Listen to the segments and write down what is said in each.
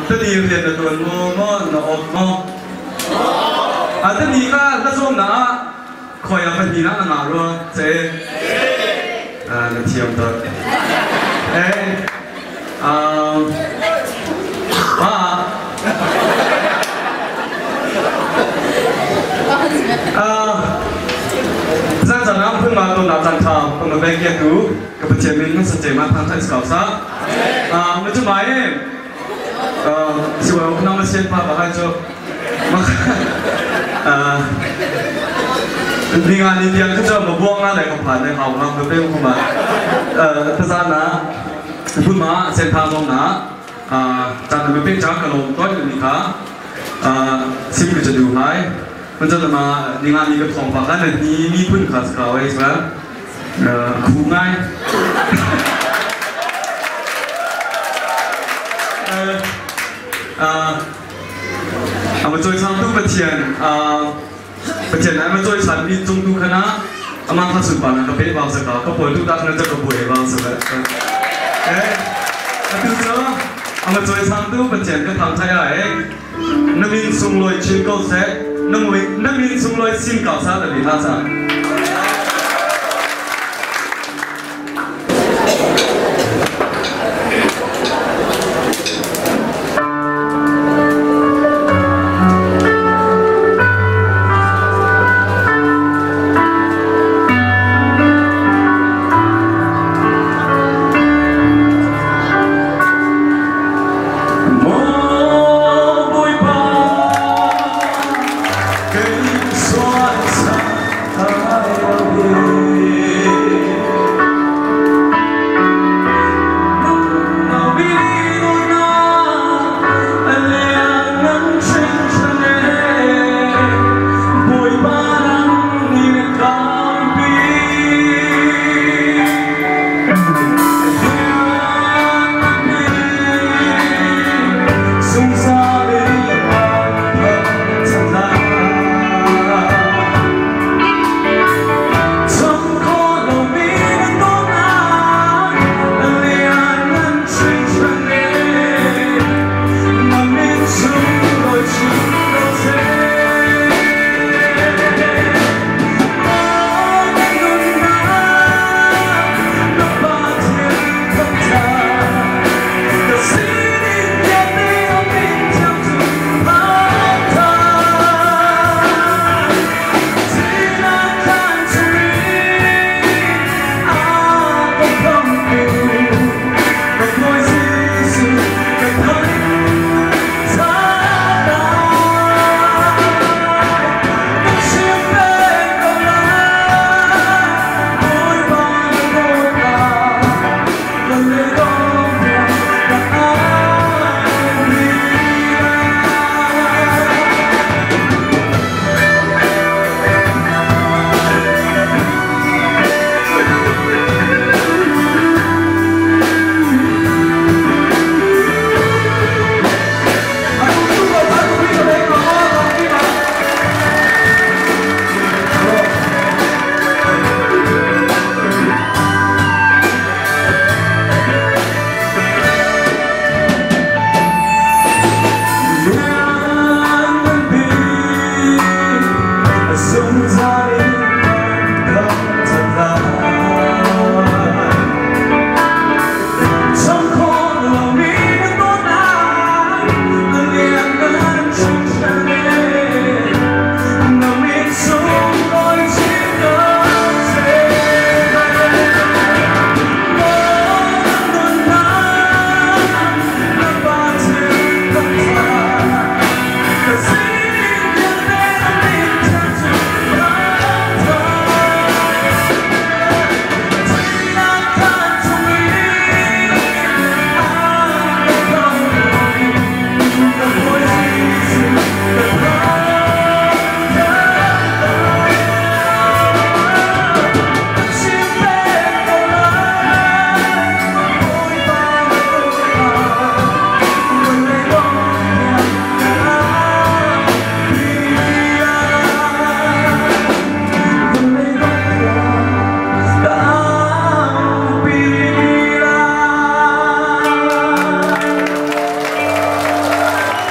tất nhiên liền là tuần mô nó ốp mô tất nhiên là nó zoom nó khỏi là phần gì nó là nào luôn chế là chiều thôi Giang trần nam phương mà tôi làm trần thảo tôi là về kia cứu các bạn trẻ mình nó sẽ mà thằng thầy sảo sát nói chung máy siêu ông năm mươi pha và hai chỗ đi ngang đi tiền cứ cho một buông ra để không phải để học nó được không mà thời gian là phun má sen thang không ná chẳng là biết chắc cái lồng tối thì khá xin cứ cho điều hayมันจะมาดีงานนี้กับของฝากกันนี่มีพื้นขาสกาวไอ้ใช่ไหมคู่ง่ายเอามาช่วยทำทุกประเทศนั้นมาช่วยฉันมีจงทุกคณะอามาทัศน์ปันก็เป็นบางสกาวก็ปวดทุกด้านนั่นจะกระบวยบางสกาวคือเจ้าเอามาช่วยทำทุกประเทศก็ทำใช่ไหมนักบินส่งลอยชิ้นก็เสร็จนักบินส่งลอยสิ้นเก่าซะแต่ดีท่าซะ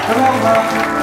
Cảm ơn